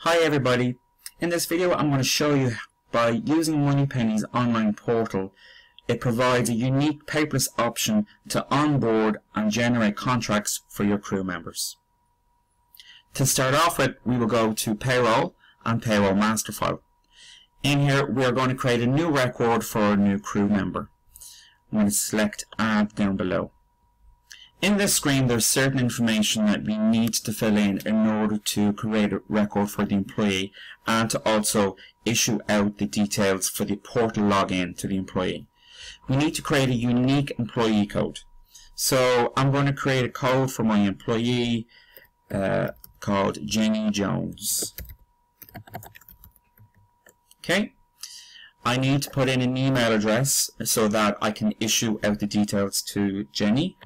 Hi everybody, in this video I'm going to show you by using Moneypenny's online portal. It provides a unique paperless option to onboard and generate contracts for your crew members. To start off with, we will go to Payroll and Payroll Master File. In here we are going to create a new record for a new crew member. I'm going to select Add down below. In this screen there's certain information that we need to fill in order to create a record for the employee and to also issue out the details for the portal login to the employee. We need to create a unique employee code. So I'm going to create a code for my employee called Jenny Jones. Okay. I need to put in an email address so that I can issue out the details to Jenny.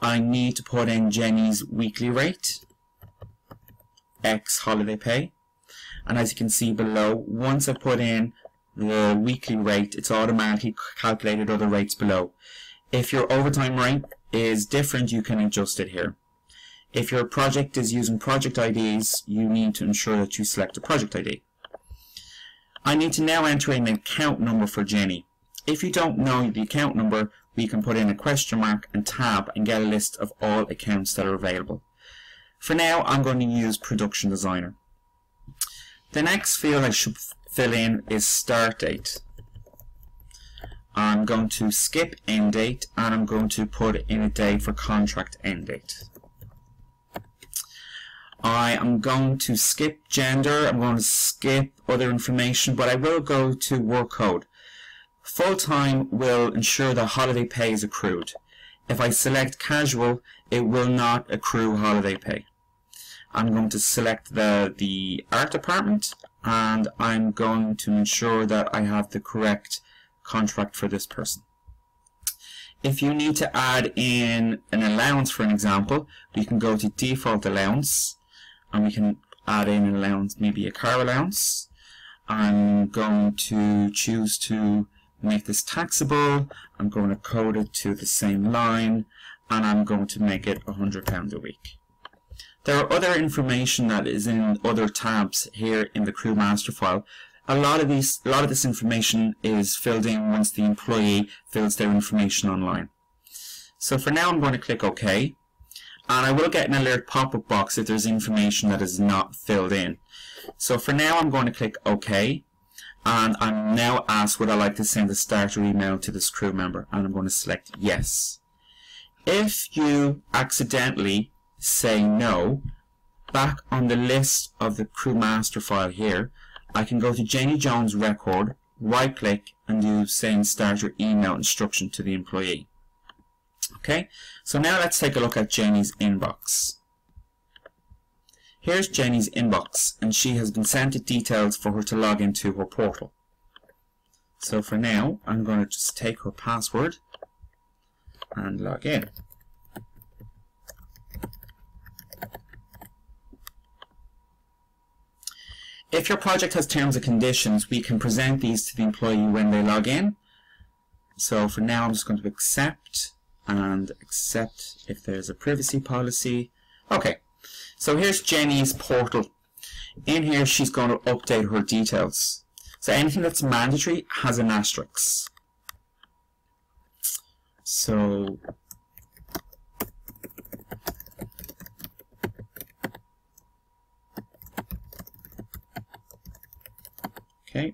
I need to put in Jenny's weekly rate, X holiday pay, and as you can see below, once I put in the weekly rate, it's automatically calculated other rates below. If your overtime rate is different, you can adjust it here. If your project is using project IDs, you need to ensure that you select a project ID. I need to now enter in an account number for Jenny. If you don't know the account number, we can put in a question mark and tab and get a list of all accounts that are available. For now, I'm going to use Production Designer. The next field I should fill in is Start Date. I'm going to skip End Date and I'm going to put in a date for Contract End Date. I am going to skip Gender, I'm going to skip other information, but I will go to Work Code. Full-time will ensure that holiday pay is accrued. If I select casual, it will not accrue holiday pay. I'm going to select the art department and I'm going to ensure that I have the correct contract for this person. If you need to add in an allowance, for an example, we can go to default allowance and we can add in an allowance, maybe a car allowance. I'm going to choose to make this taxable. I'm going to code it to the same line and I'm going to make it £100 a week. There are other information that is in other tabs here in the crew master file. A lot of this information is filled in once the employee fills their information online. So for now I'm going to click OK, and I will get an alert pop-up box if there's information that is not filled in. So for now I'm going to click OK. And I'm now asked would I like to send a starter email to this crew member, and I'm going to select yes. If you accidentally say no, back on the list of the crew master file here, I can go to Jenny Jones record, right click and do send starter email instruction to the employee. Okay, so now let's take a look at Jenny's inbox. Here's Jenny's inbox, and she has been sent the details for her to log into her portal. So for now, I'm going to just take her password and log in. If your project has terms and conditions, we can present these to the employee when they log in. So for now, I'm just going to accept and accept if there's a privacy policy. Okay. So here's Jenny's portal. In here she's going to update her details. So anything that's mandatory has an asterisk. So okay.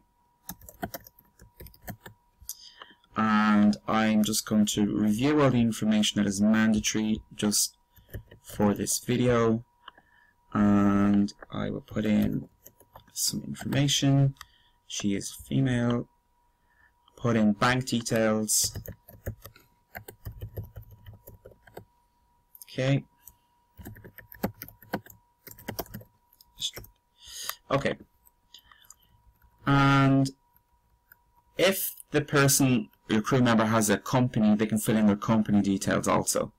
And I'm just going to review all the information that is mandatory just for this video. And I will put in some information. She is female. Put in bank details. Okay. Okay. And if the person, your crew member, has a company, they can fill in their company details also.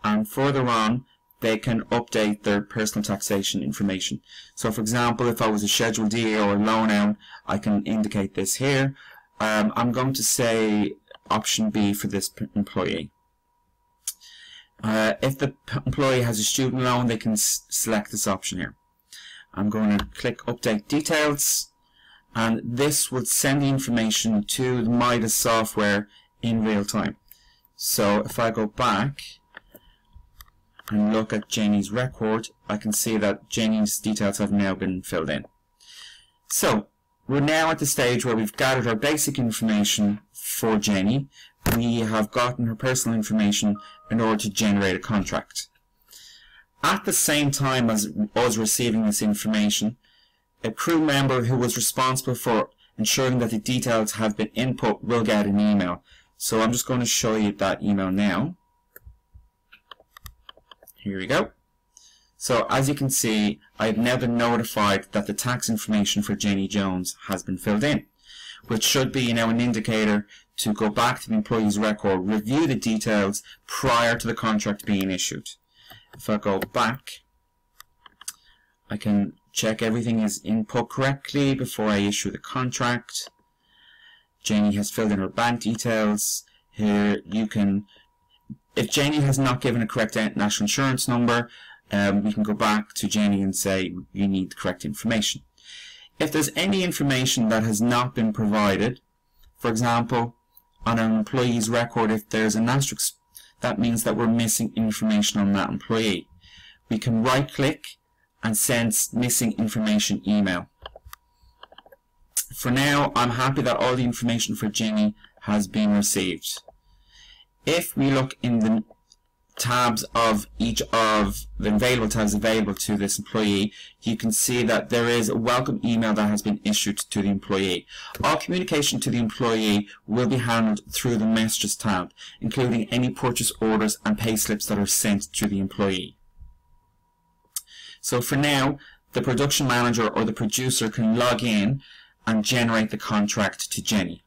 And further on, they can update their personal taxation information. So for example, if I was a Schedule D or a loan out, I can indicate this here. I'm going to say option B for this employee. If the employee has a student loan, they can select this option here. I'm going to click Update Details, and this will send the information to the Midas software in real time. So if I go back and look at Jenny's record, I can see that Jenny's details have now been filled in. So we're now at the stage where we've gathered our basic information for Jenny. We have gotten her personal information in order to generate a contract. At the same time as us receiving this information, a crew member who was responsible for ensuring that the details have been input will get an email. So I'm just going to show you that email now. Here we go. So as you can see, I've now been notified that the tax information for Jenny Jones has been filled in, which should be now an indicator to go back to the employee's record, review the details prior to the contract being issued. If I go back, I can check everything is input correctly before I issue the contract. Jenny has filled in her bank details. Here you can, if Jenny has not given a correct national insurance number, we can go back to Jenny and say you need the correct information. If there's any information that has not been provided, for example, on an employee's record, if there's an asterisk, that means that we're missing information on that employee. We can right click and send missing information email. For now, I'm happy that all the information for Jenny has been received. If we look in the tabs of each of the available tabs available to this employee, you can see that there is a welcome email that has been issued to the employee. All communication to the employee will be handled through the messages tab, including any purchase orders and pay slips that are sent to the employee. So for now, the production manager or the producer can log in and generate the contract to Jenny.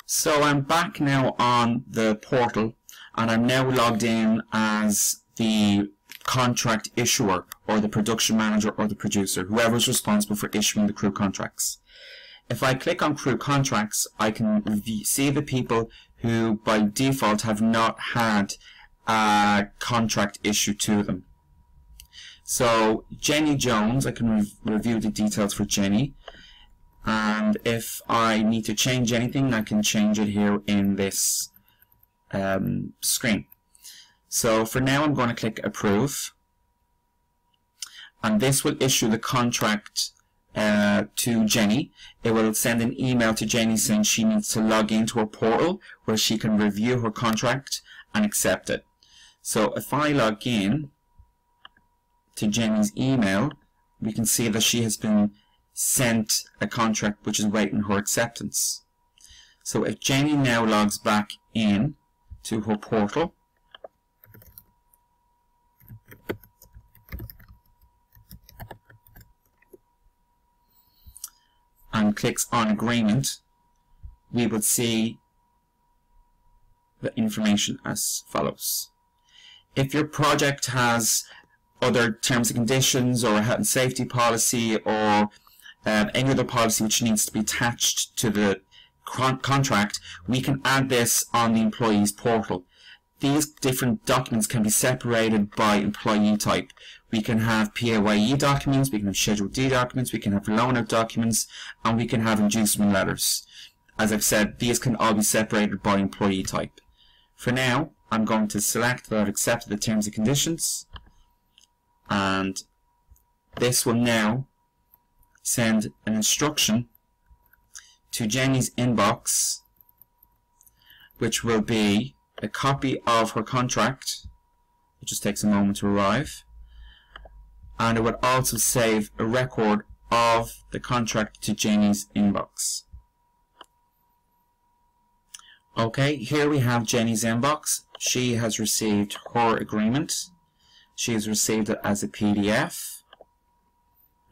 So I'm back now on the portal, and I'm now logged in as the contract issuer or the production manager or the producer, whoever is responsible for issuing the crew contracts. If I click on crew contracts, I can see the people who by default have not had a contract issued to them. So Jenny Jones, I can review the details for Jenny, and if I need to change anything, I can change it here in this screen. So for now, I'm going to click approve, and this will issue the contract to Jenny. It will send an email to Jenny saying she needs to log into her portal where she can review her contract and accept it. So if I log in to Jenny's email, we can see that she has been sent a contract which is waiting her acceptance. So if Jenny now logs back in to her portal, and clicks on agreement, we would see the information as follows. If your project has other terms and conditions or a health and safety policy or any other policy which needs to be attached to the contract, we can add this on the employee's portal. These different documents can be separated by employee type. We can have PAYE documents, we can have Schedule D documents, we can have loan-out documents, and we can have inducement letters. As I've said, these can all be separated by employee type. For now, I'm going to select that I've accepted the terms and conditions, and this will now send an instruction to Jenny's inbox, which will be a copy of her contract. It just takes a moment to arrive, and it would also save a record of the contract to Jenny's inbox. Okay, here we have Jenny's inbox. She has received her agreement. She has received it as a PDF,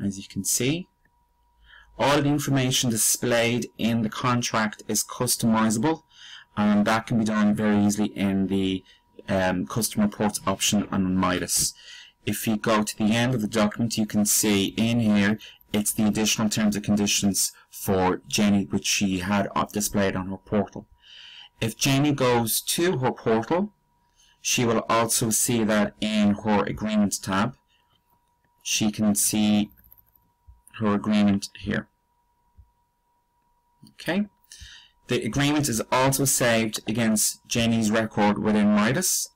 as you can see. All the information displayed in the contract is customizable, and that can be done very easily in the custom reports option on Midas. If you go to the end of the document, you can see in here it's the additional terms and conditions for Jenny, which she had displayed on her portal. If Jenny goes to her portal, She will also see that in her Agreements tab. She can see her agreement here. Okay. The agreement is also saved against Jenny's record within Midas.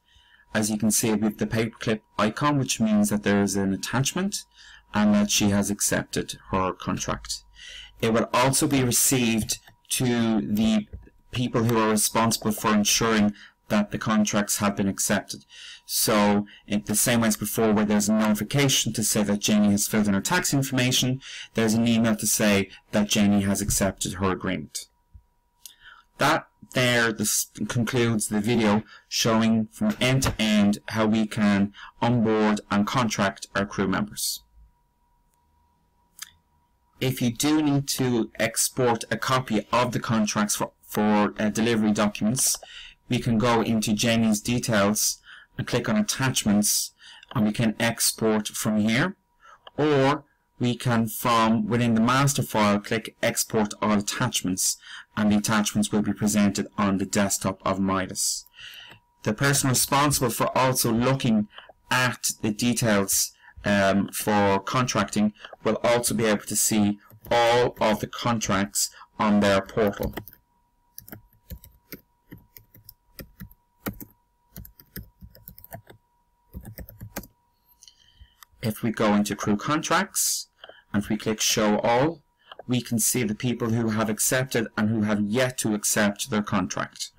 As you can see with the paperclip icon, which means that there is an attachment and that she has accepted her contract. It will also be received to the people who are responsible for ensuring that the contracts have been accepted. So in the same way as before, where there's a notification to say that Jenny has filled in her tax information, there's an email to say that Jenny has accepted her agreement. This concludes the video showing from end to end how we can onboard and contract our crew members. If you do need to export a copy of the contracts for delivery documents, we can go into Jenny's details and click on attachments, and we can export from here, or we can, from within the master file, click export all attachments, and the attachments will be presented on the desktop of Midas. The person responsible for also looking at the details for contracting will also be able to see all of the contracts on their portal. If we go into crew contracts and if we click show all, we can see the people who have accepted and who have yet to accept their contract.